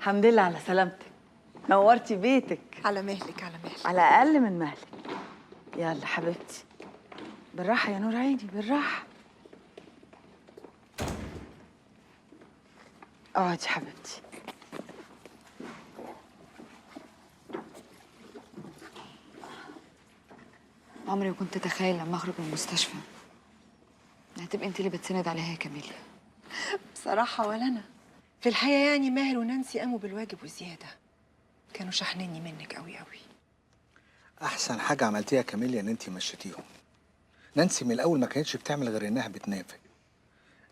الحمد لله على سلامتك. نورتي بيتك. على مهلك على مهلك. على اقل من مهلك. يلا حبيبتي بالراحه يا نور عيني، بالراحه. اقعدي حبيبتي. عمري ما كنت اتخيل لما اخرج من المستشفى هتبقي انت اللي بتسند عليها يا كاميليا. بصراحة ولا أنا. في الحقيقة يعني ماهر ونانسي قاموا بالواجب وزيادة. كانوا شحنني منك قوي قوي. احسن حاجه عملتيها كاميليا ان انت مشيتيهم. نانسي من الاول ما كانتش بتعمل غير انها بتنافق،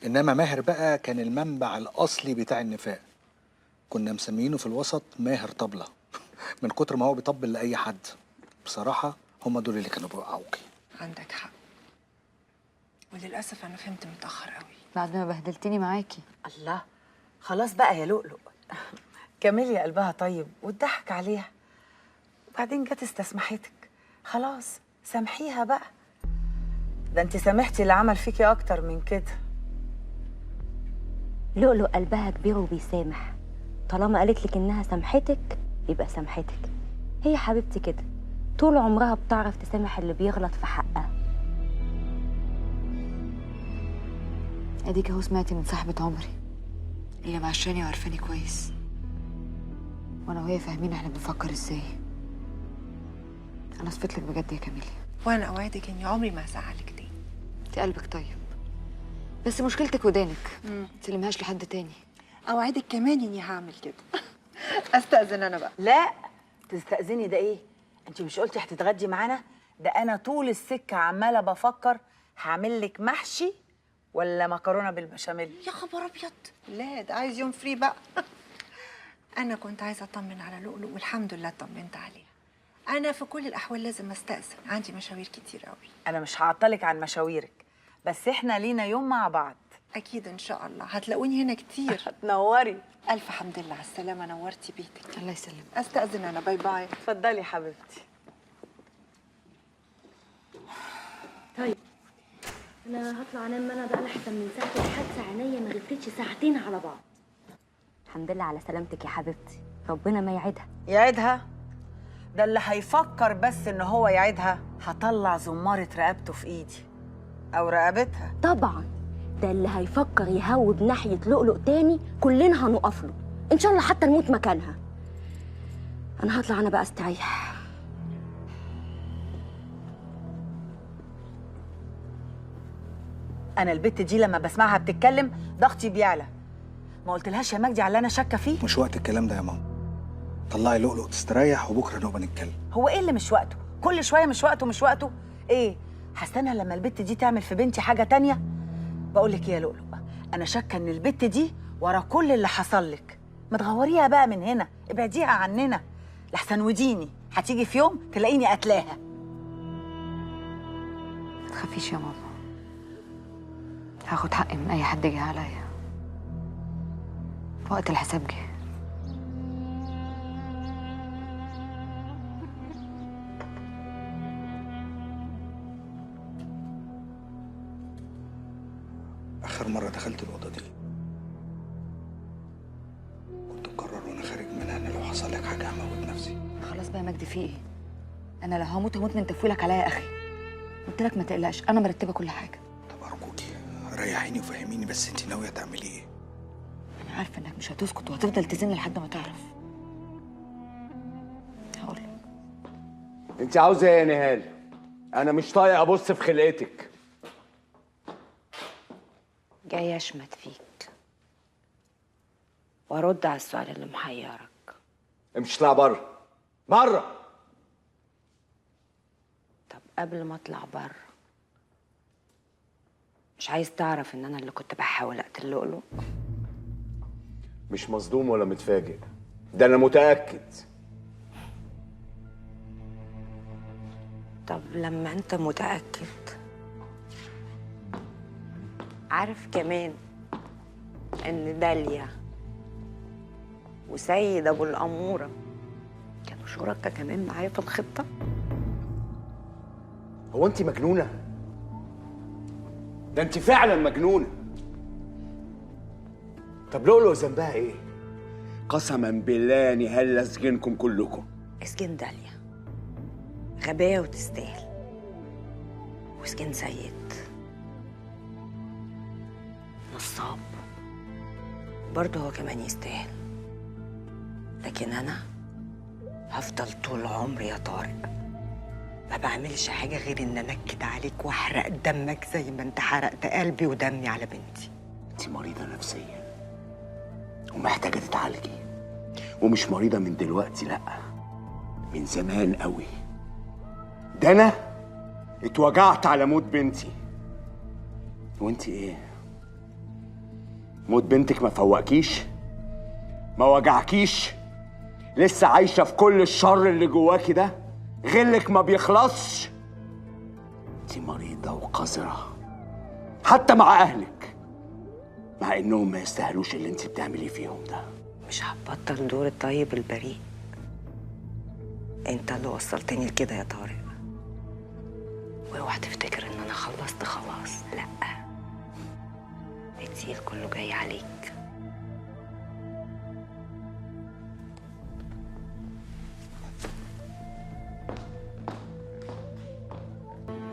انما ماهر بقى كان المنبع الاصلي بتاع النفاق. كنا مسميينه في الوسط ماهر طبله من كتر ما هو بيطبل لاي حد. بصراحه هم دول اللي كانوا بيوقعوكي. عندك حق، وللأسف أنا فهمت متأخر قوي. بعد ما بهدلتني معاكي. الله، خلاص بقى يا لؤلؤ. كاميليا قلبها طيب واتضحك عليها، وبعدين جت استسمحتك. خلاص سامحيها بقى. ده انت سامحتي اللي عمل فيكي اكتر من كده. لؤلؤ قلبها كبير وبيسامح. طالما قالت لك انها سامحتك يبقى سامحتك. هي حبيبتي كده طول عمرها بتعرف تسامح اللي بيغلط في حقها. اديك اهو سمعتي من صاحبة عمري اللي معشاني وعارفاني كويس، وانا وهي فاهمين احنا بنفكر ازاي. انا صفت لك بجد يا كاميليا، وأنا أوعدك إني عمري ما هزعلك تاني. انت قلبك طيب، بس مشكلتك ودانك ما تسلمهاش لحد تاني. أوعدك كمان إني هعمل كده. أستأذن أنا بقى. لا تستأذني ده ايه؟ انت مش قلتي هتتغدي معانا؟ ده انا طول السكه عماله بفكر هعمل لك محشي ولا مكرونه بالبشاميل. يا خبر أبيض، لا ده عايز يوم فري بقى. أنا كنت عايزة أطمن على لؤلؤ والحمد لله طمنت عليها. أنا في كل الأحوال لازم أستأذن، عندي مشاوير كتير قوي. انا مش هعطلك عن مشاويرك، بس احنا لينا يوم مع بعض. أكيد إن شاء الله هتلاقوني هنا كتير. تنوري. ألف حمد لله على السلامة، نورتي بيتك. الله يسلمك. أستأذن أنا، باي باي. اتفضلي حبيبتي. طيب انا هطلع انام انا بقى لحسن من ساعه الحادثه عينيا ما غفتش ساعتين على بعض. الحمد لله على سلامتك يا حبيبتي، ربنا ما يعيدها. يعيدها؟ ده اللي هيفكر بس ان هو يعيدها هطلع زمارة رقبته في ايدي او رقبتها. طبعا ده اللي هيفكر يهوب ناحيه لؤلؤ تاني كلنا هنقف له ان شاء الله حتى نموت مكانها. انا هطلع انا بقى استريح. انا البت دي لما بسمعها بتتكلم ضغطي بيعلى. ما قلتلهاش يا مجدي على اللي انا شاكه فيه؟ مش وقت الكلام ده يا ماما. طلعي لؤلؤ تستريح وبكره نبقى نتكلم. هو ايه اللي مش وقته؟ كل شويه مش وقته مش وقته. ايه هستنى لما البت دي تعمل في بنتي حاجه تانية؟ بقول لك يا لؤلؤ، انا شاكه ان البت دي ورا كل اللي حصل لك. ما تغوريها بقى من هنا، ابعديها عننا لحسن وديني هتيجي في يوم تلاقيني قتلاها. ما تخافيش يا ماما، هاخد حقي من اي حد جه عليا. وقت الحساب جه. اخر مره دخلت الاوضه دي كنت مقرر وانا خارج منها ان لو حصل لك حاجه هموت نفسي. خلاص بقى يا مجدي، في ايه؟ انا لو هموت هموت من تفويلك عليا يا اخي. قلت لك ما تقلقش، انا مرتبه كل حاجه. طب ارجوكي ريحيني وفهميني بس انت ناويه تعملي ايه؟ انا عارفه انك مش هتسكت وهتفضل تزن لحد ما تعرف. هقول لك. انت عاوزه ايه يا نهال؟ انا مش طايق ابص في خلقتك. جاي اشمت فيك وارد على السؤال اللي محيرك. امشي اطلع بره بره. طب قبل ما اطلع بره، مش عايز تعرف ان انا اللي كنت بحاول اقتل لؤلؤ؟ مش مصدوم ولا متفاجئ، ده انا متاكد. طب لما انت متاكد، عارف كمان ان داليا وسيد ابو الاموره كانوا شركاء كمان معايا في الخطه؟ هو انت مجنونه؟ ده انت فعلا مجنونه. طب لؤلؤ ذنبها ايه؟ قسما بالله يا نهال لاسجنكم كلكم. اسجن داليا غبية وتستاهل، واسجن سيد نصاب برضه هو كمان يستاهل. لكن أنا هفضل طول عمري يا طارق ما بعملش حاجة غير إن أنكد عليك وأحرق دمك زي ما أنت حرقت قلبي ودمي على بنتي. انت مريضة نفسيا ومحتاجة تتعالجي، ومش مريضة من دلوقتي، لأ، من زمان قوي. ده أنا اتوجعت على موت بنتي، وانت ايه؟ موت بنتك ما فوقكيش؟ ما وجعكيش؟ لسه عايشة في كل الشر اللي جواكي ده؟ غلك ما بيخلصش؟ انت مريضة وقذرة حتى مع أهلك، مع إنهم ما يستاهلوش اللي انت بتعمليه فيهم ده. مش هبطل دور الطيب البريء. انت اللي وصلتني لكده يا طارق، واوعى تفتكر ان انا خلصت خلاص، لا، التقيل كله جاي عليك.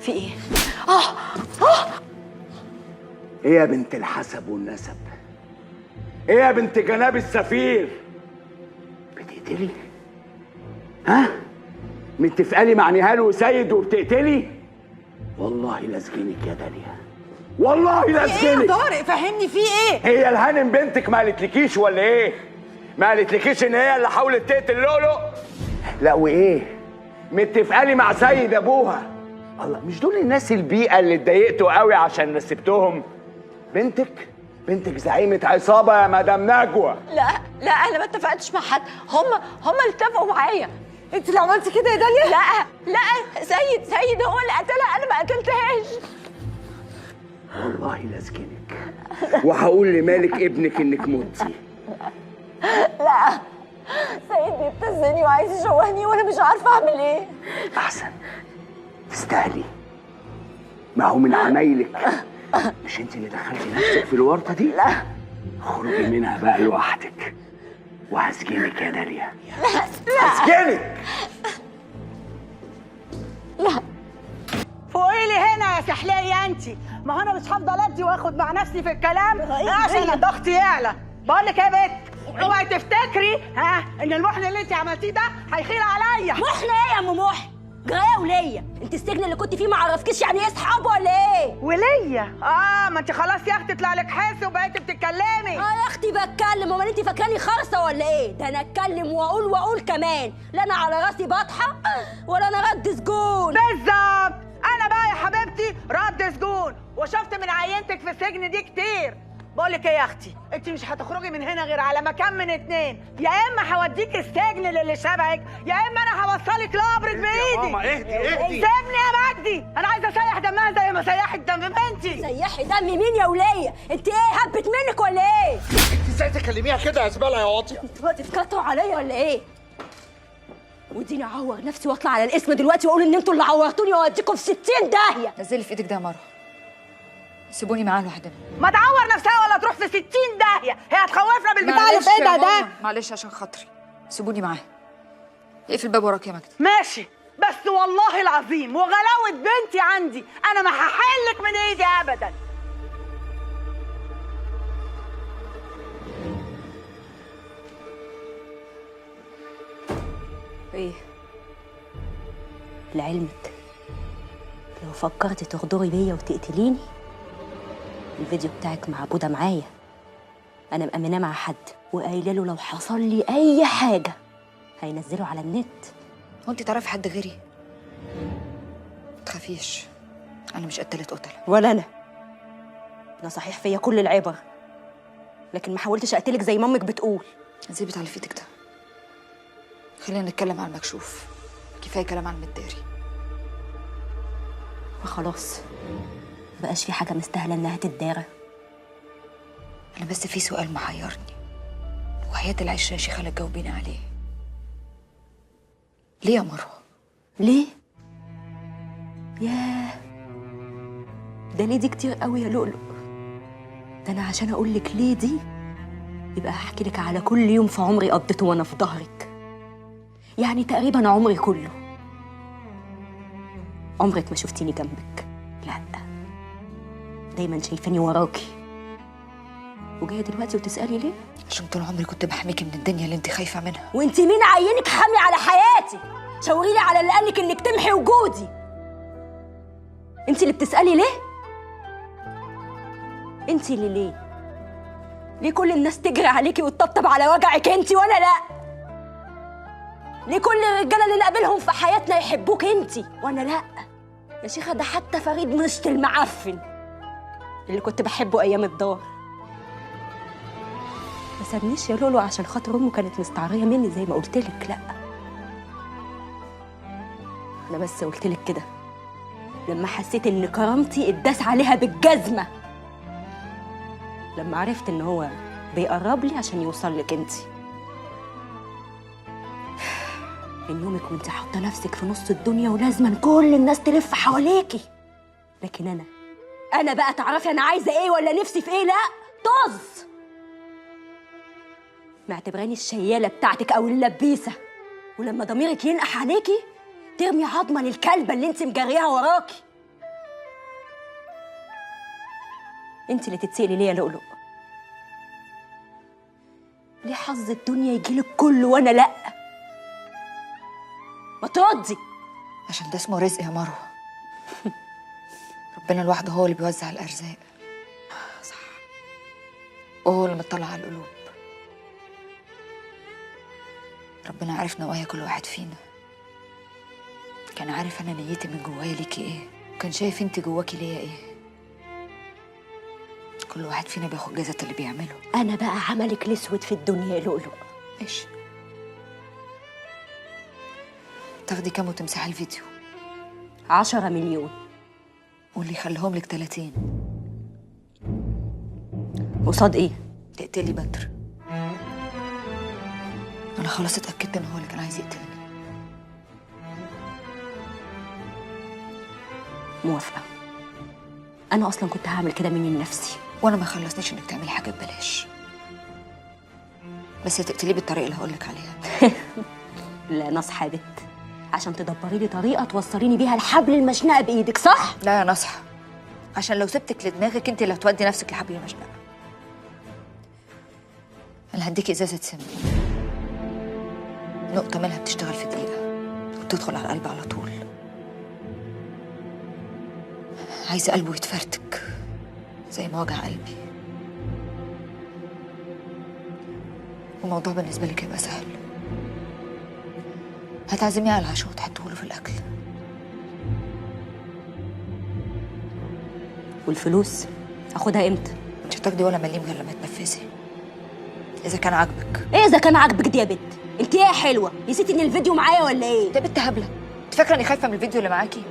في ايه؟ ايه يا بنت الحسب والنسب؟ ايه يا بنت جناب السفير؟ بتقتلي؟ ها؟ متفقالي مع نهال وسيد وبتقتلي؟ والله لاسجنك يا داليا، والله لاسجنك. طارق فهمني في ايه؟ هي الهانم بنتك ما قالتلكيش ولا ايه؟ ما قالتلكيش ان هي اللي حاولت تقتل لؤلؤ؟ لا وايه؟ متفقالي مع سيد ابوها. الله، مش دول الناس البيئة اللي اتضايقتوا قوي عشان سبتهم؟ بنتك زعيمة عصابة يا مدام نجوى. لا انا ما اتفقتش مع حد، هم اللي اتفقوا معايا. انت اللي عملتي كده يا داليا؟ لا سيد هو اللي قتلها، انا ما قتلتهاش. والله لاسجنك وهقول لمالك ابنك انك متي. لا، سيد بيبتزني وعايز يشوهني وانا مش عارفه اعمل ايه. احسن، تستاهلي. ما هو من عمايلك، مش انت اللي دخلتي نفسك في الورطه دي؟ لا، اخرجي منها بقى لوحدك وهسجنك يا داليا. هسجنك. فوقي لي هنا يا سحلية انت، ما هو انا مش هفضل ادي واخد مع نفسي في الكلام عشان الضغط يعلى. بقول لك ايه يا بت، اوعي تفتكري ان المحن اللي انت عملتيه ده هيخيل عليا. محن ايه يا ام محن؟ جرايه وليا، انت السجن اللي كنت فيه ما عرفكيش يعني ايه اصحاب ولا ايه؟ وليا؟ ما انت خلاص يا اختي طلع لك حس وبقيتي بتتكلمي. يا اختي بتكلم، امال انت فاكراني خرصه ولا ايه؟ ده انا اتكلم واقول كمان، لا انا على راسي بطحه ولا انا رد سجون. بالظبط، انا بقى يا حبيبتي رد سجون، وشفت من عينتك في السجن دي كتير. بقول لك ايه يا اختي، انت مش هتخرجي من هنا غير على مكان من اتنين، يا اما هوديك السجن للي شبهك، يا اما انا هوصلك لقبرك بايدي. اهدي. سيبني يا مجدي، انا عايزه اسيح دمها زي ما سيحت دم بنتي. سيحي دم مين يا وليه؟ انت ايه هبت منك ولا ايه؟ انت ازاي تكلميها كده يا زباله يا واطيه؟ انتوا بتتكتروا عليا ولا ايه؟ وديني اعور نفسي واطلع على الاسم دلوقتي واقول ان انتوا اللي عورتوني واوديكم في 60 داهيه. نزلي في ايدك ده يا مروه، سيبوني معاه لوحدنا. ما تعور نفسها ولا تروح في 60 داهيه، هي هتخوفنا بالبتاع اللي في ايدها ده. معلش عشان خاطري، سيبوني معاه. اقفل الباب وراك يا مجدي. ماشي، بس والله العظيم وغلاوه بنتي عندي انا ما هحلك من ايدي ابدا. ايه؟ لعلمك لو فكرتي تغدري بيا وتقتليني، الفيديو بتاعك مع بودا معايا، انا مأمناه مع حد وقايله له لو حصل لي اي حاجه هينزله على النت. هو انت تعرفي حد غيري؟ متخافيش، انا مش قتلت قتله. ولا انا صحيح فيا كل العبر، لكن ما حاولتش اقتلك زي ما امك بتقول. زي بتاع اللي في ايدك ده، خلينا نتكلم عن المكشوف، كفايه كلام عن المداري. وخلاص مبقاش في حاجه مستاهله انها تتدارى. انا بس في سؤال محيرني، وحياة العشره يا شيخه لا تجاوبيني عليه. ليه يا مروه؟ ليه؟ ياه، ده ليه دي كتير قوي يا لؤلؤ. ده انا عشان اقول لك ليه دي يبقى هحكي لك على كل يوم في عمري قضيته وانا في ظهرك، يعني تقريبا عمري كله. عمرك ما شفتيني جنبك، لا، دايما شايفاني وراكي. وجايه دلوقتي وتسالي ليه؟ عشان طول عمري كنت بحميكي من الدنيا اللي انت خايفه منها. وانت مين عينك حامي على حياتي؟ شاوريلي على اللي قالك انك تمحي وجودي. انت اللي بتسالي ليه؟ انت اللي ليه كل الناس تجري عليكي وتطبطب على وجعك انت وانا لا؟ ليه كل الرجاله اللي نقابلهم في حياتنا يحبوك انت وانا لا؟ يا شيخه ده حتى فريد مشط المعفن اللي كنت بحبه ايام الدار ما سابنيش يا لولو عشان خاطر امه كانت مستعاريه مني زي ما قلت لك. لا، انا بس قلت لك كده لما حسيت ان كرامتي اتداس عليها بالجزمه، لما عرفت ان هو بيقرب لي عشان يوصل لك انت. من يومك وانت حاطه نفسك في نص الدنيا ولازما كل الناس تلف حواليكي، لكن انا بقى تعرفي انا عايزه ايه ولا نفسي في ايه؟ لا، طز. معتبراني الشياله بتاعتك او اللبيسه، ولما ضميرك ينقح عليكي ترمي عظمه للكلبه اللي انت مجريها وراكي. انت اللي تتسألي ليه يا لؤلؤ؟ ليه حظ الدنيا يجيلك كله وانا لا؟ ما تردي. عشان ده اسمه رزق يا مروه. ربنا لوحده هو اللي بيوزع الارزاق. صح. وهو اللي مطلع على القلوب. ربنا عارف نوايا كل واحد فينا. كان عارف انا نيتي من جوايا ليكي ايه، وكان شايف انت جواكي ليا ايه. كل واحد فينا بياخد جزة اللي بيعمله. انا بقى عملك الاسود في الدنيا يا لؤلؤ. ماشي. تاخدي كام وتمسحي الفيديو؟ 10 مليون. واللي يخليهم لك 30. قصاد ايه؟ تقتلي بدر. انا خلاص اتاكدت ان هو اللي كان عايز يقتلني. موافقه. انا اصلا كنت هعمل كده مني لنفسي. وانا ما خلصنيش انك تعملي حاجه ببلاش، بس تقتليه بالطريقه اللي هقولك عليها. لا، نصحى يا بت، عشان تدبري لي طريقه توصليني بيها الحبل المشنقه بايدك، صح؟ لا يا نصحى، عشان لو سبتك لدماغك انت اللي هتودي نفسك لحبل المشنقه. انا هديكي ازازه سم، نقطه منها بتشتغل في دقيقه وبتدخل على القلب على طول. عايزه قلبه يتفرتك زي ما وجع قلبي. والموضوع بالنسبه لك هيبقى سهل. هتعزميه على العشاء وتحطيه له في الاكل. والفلوس اخدها امتى؟ مش هتاخدي ولا مليم غير لما تنفذي، اذا كان عاجبك. ايه اذا كان عاجبك دي يا بت؟ انت ايه يا حلوه؟ نسيتي ان الفيديو معايا ولا ايه؟ ده بنت هبله، انت فاكره اني خايفه من الفيديو اللي معاكي؟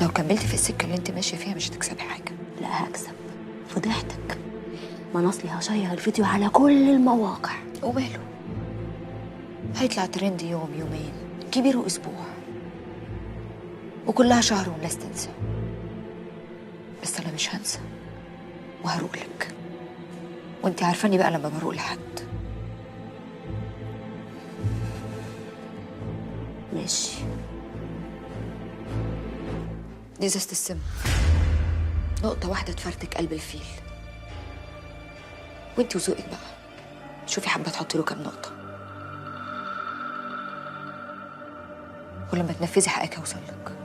لو كملتي في السكه اللي انت ماشيه فيها مش هتكسبي حاجه. لا، هكسب. فضحتك. ما انا اصلي هشير الفيديو على كل المواقع. وماله؟ هيطلع ترند يوم يومين، كبيره اسبوع، وكلها شهر والناس تنسى. بس انا مش هنسى وهروق لك، وانت عارفاني بقى لما بروق لحد. ماشي. دي ازازة السم، نقطة واحدة تفرتك قلب الفيل. وانت وذوقك بقى شوفي حابة تحطي له كام نقطة، ولما تنفذي حقك هوصل لك.